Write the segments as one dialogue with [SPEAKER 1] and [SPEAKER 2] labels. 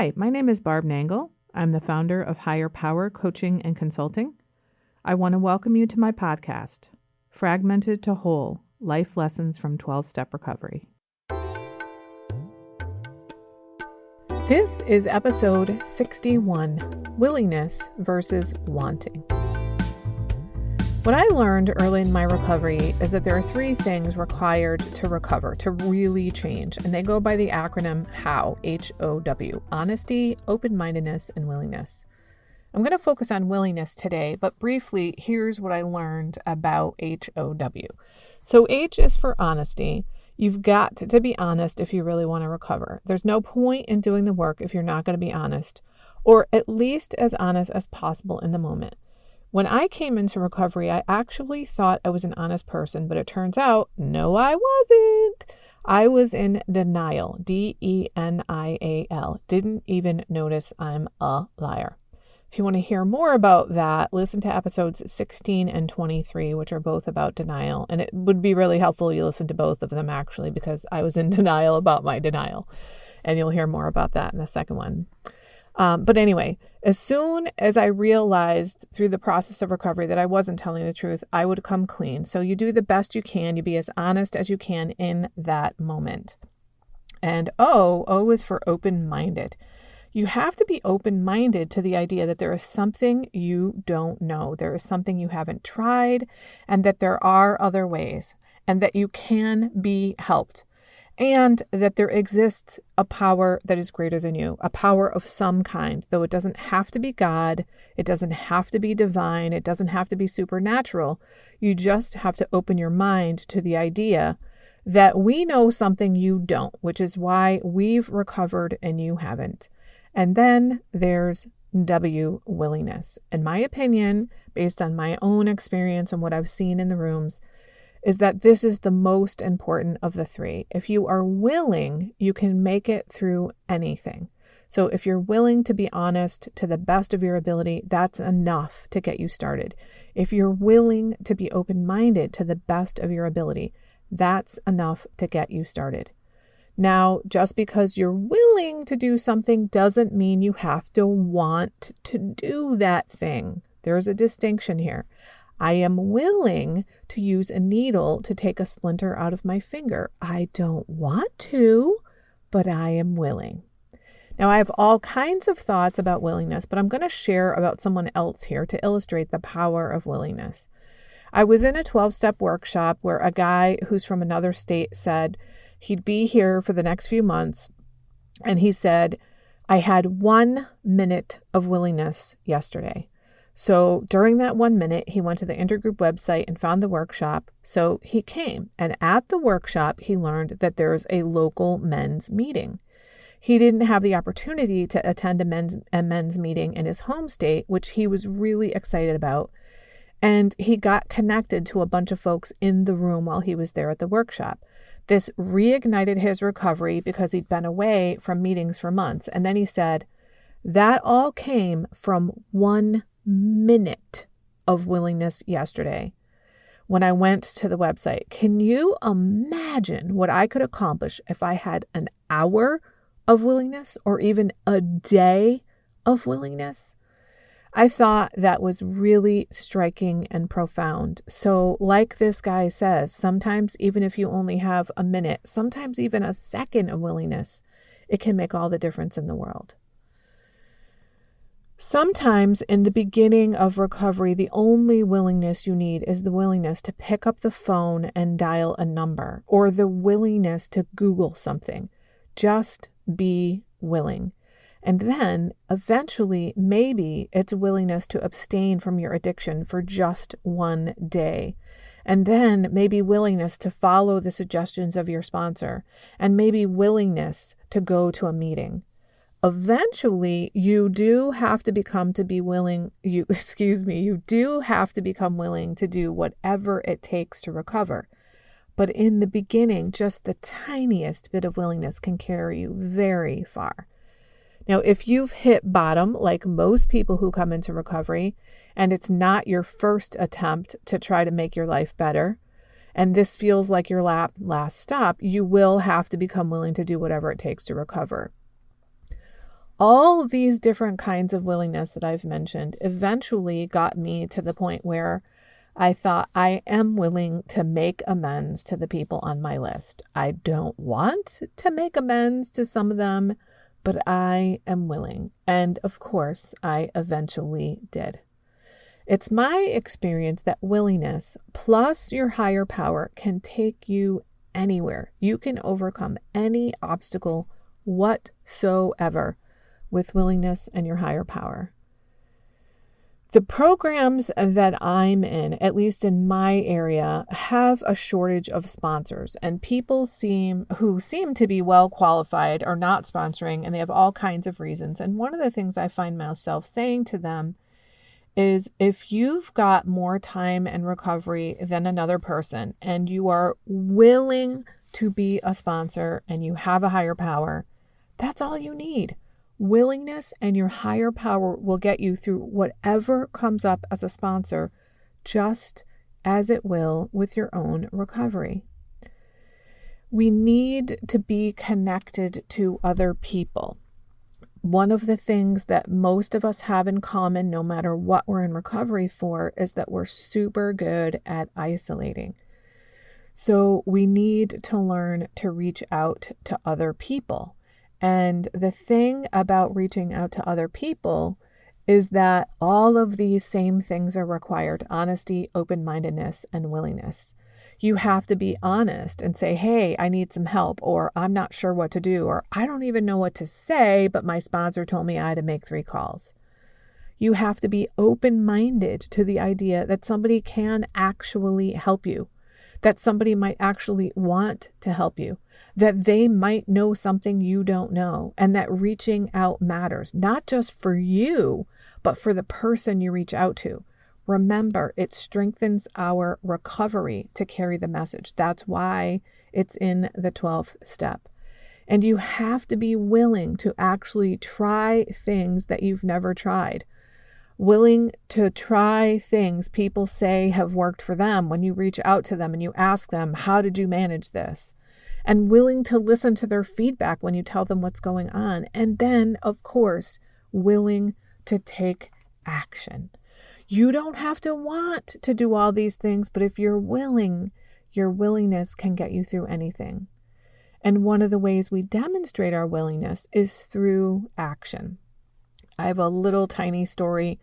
[SPEAKER 1] Hi, my name is Barb Nangle. I'm the founder of Higher Power Coaching and Consulting. I want to welcome you to my podcast, Fragmented to Whole, Life Lessons from 12-Step Recovery. This is episode 61, Willingness versus Wanting. What I learned early in my recovery is that there are three things required to recover, to really change, and they go by the acronym HOW, H-O-W, honesty, open-mindedness, and willingness. I'm going to focus on willingness today, but briefly, here's what I learned about H-O-W. So H is for honesty. You've got to be honest if you really want to recover. There's no point in doing the work if you're not going to be honest, or at least as honest as possible in the moment. When I came into recovery, I actually thought I was an honest person, but it turns out, no, I wasn't. I was in denial, D-E-N-I-A-L. Didn't even notice I'm a liar. If you want to hear more about that, listen to episodes 16 and 23, which are both about denial. And it would be really helpful you listen to both of them, actually, because I was in denial about my denial. And you'll hear more about that in the second one. But anyway, as soon as I realized through the process of recovery that I wasn't telling the truth, I would come clean. So you do the best you can. You be as honest as you can in that moment. And O is for open-minded. You have to be open-minded to the idea that there is something you don't know. There is something you haven't tried, and that there are other ways, and that you can be helped. And that there exists a power that is greater than you, a power of some kind, though it doesn't have to be God, it doesn't have to be divine, it doesn't have to be supernatural. You just have to open your mind to the idea that we know something you don't, which is why we've recovered and you haven't. And then there's W, willingness. In my opinion, based on my own experience and what I've seen in the rooms, is that this is the most important of the three. If you are willing, you can make it through anything. So if you're willing to be honest to the best of your ability, that's enough to get you started. If you're willing to be open-minded to the best of your ability, that's enough to get you started. Now, just because you're willing to do something doesn't mean you have to want to do that thing. There's a distinction here. I am willing to use a needle to take a splinter out of my finger. I don't want to, but I am willing. Now, I have all kinds of thoughts about willingness, but I'm going to share about someone else here to illustrate the power of willingness. I was in a 12-step workshop where a guy who's from another state said he'd be here for the next few months. And he said, I had 1 minute of willingness yesterday. So during that 1 minute, he went to the Intergroup website and found the workshop. So he came, and at the workshop, he learned that there's a local men's meeting. He didn't have the opportunity to attend a men's meeting in his home state, which he was really excited about. And he got connected to a bunch of folks in the room while he was there at the workshop. This reignited his recovery because he'd been away from meetings for months. And then he said, that all came from 1 minute of willingness yesterday when I went to the website. Can you imagine what I could accomplish if I had an hour of willingness or even a day of willingness? I thought that was really striking and profound. So like this guy says, sometimes even if you only have a minute, sometimes even a second of willingness, it can make all the difference in the world. Sometimes in the beginning of recovery, the only willingness you need is the willingness to pick up the phone and dial a number, or the willingness to Google something. Just be willing. And then eventually, maybe it's willingness to abstain from your addiction for just 1 day. And then maybe willingness to follow the suggestions of your sponsor, and maybe willingness to go to a meeting. Eventually, you do have to become willing to become willing to do whatever it takes to recover. But in the beginning, just the tiniest bit of willingness can carry you very far. Now, if you've hit bottom, like most people who come into recovery, and it's not your first attempt to try to make your life better, and this feels like your last stop, you will have to become willing to do whatever it takes to recover. All these different kinds of willingness that I've mentioned eventually got me to the point where I thought I am willing to make amends to the people on my list. I don't want to make amends to some of them, but I am willing. And of course, I eventually did. It's my experience that willingness plus your higher power can take you anywhere. You can overcome any obstacle whatsoever with willingness and your higher power. The programs that I'm in, at least in my area, have a shortage of sponsors, and people who seem to be well qualified are not sponsoring, and they have all kinds of reasons. And one of the things I find myself saying to them is, if you've got more time and recovery than another person and you are willing to be a sponsor and you have a higher power, that's all you need. Willingness and your higher power will get you through whatever comes up as a sponsor, just as it will with your own recovery. We need to be connected to other people. One of the things that most of us have in common, no matter what we're in recovery for, is that we're super good at isolating. So we need to learn to reach out to other people. And the thing about reaching out to other people is that all of these same things are required: honesty, open-mindedness, and willingness. You have to be honest and say, hey, I need some help, or I'm not sure what to do, or I don't even know what to say, but my sponsor told me I had to make 3 calls. You have to be open-minded to the idea that somebody can actually help you, that somebody might actually want to help you, that they might know something you don't know, and that reaching out matters, not just for you, but for the person you reach out to. Remember, it strengthens our recovery to carry the message. That's why it's in the 12th step. And you have to be willing to actually try things that you've never tried. Willing to try things people say have worked for them when you reach out to them and you ask them, how did you manage this? And willing to listen to their feedback when you tell them what's going on. And then, of course, willing to take action. You don't have to want to do all these things, but if you're willing, your willingness can get you through anything. And one of the ways we demonstrate our willingness is through action. I have a little tiny story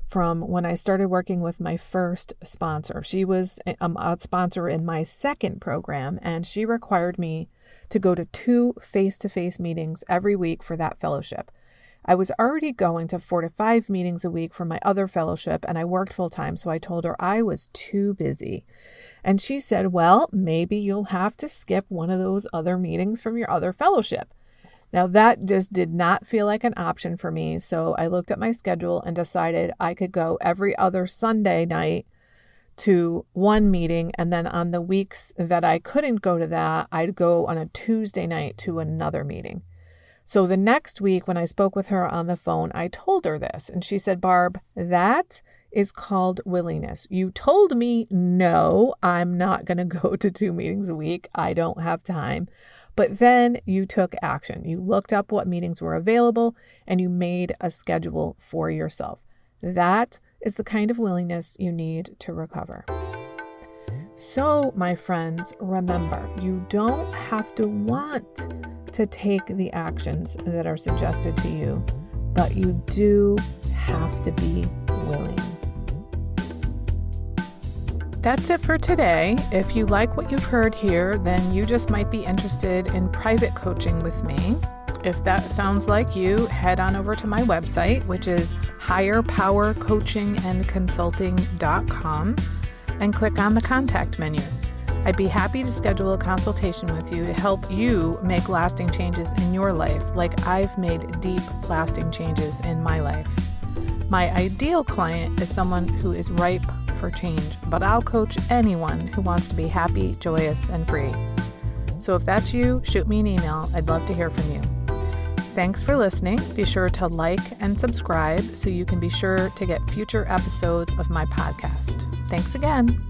[SPEAKER 1] from when I started working with my first sponsor. She was a sponsor in my second program, and she required me to go to 2 face-to-face meetings every week for that fellowship. I was already going to 4 to 5 meetings a week for my other fellowship, and I worked full-time, so I told her I was too busy. And she said, well, maybe you'll have to skip one of those other meetings from your other fellowship. Now, that just did not feel like an option for me, so I looked at my schedule and decided I could go every other Sunday night to one meeting, and then on the weeks that I couldn't go to that, I'd go on a Tuesday night to another meeting. So the next week when I spoke with her on the phone, I told her this, and she said, Barb, that is called willingness. You told me, no, I'm not going to go to 2 meetings a week. I don't have time. But then you took action. You looked up what meetings were available and you made a schedule for yourself. That is the kind of willingness you need to recover. So, my friends, remember, you don't have to want to take the actions that are suggested to you, but you do have to be willing. That's it for today. If you like what you've heard here, then you just might be interested in private coaching with me. If that sounds like you, head on over to my website, which is higherpowercoachingandconsulting.com, and click on the contact menu. I'd be happy to schedule a consultation with you to help you make lasting changes in your life, like I've made deep, lasting changes in my life. My ideal client is someone who is ripe for change, but I'll coach anyone who wants to be happy, joyous, and free. So if that's you, shoot me an email. I'd love to hear from you. Thanks for listening. Be sure to like and subscribe so you can be sure to get future episodes of my podcast. Thanks again.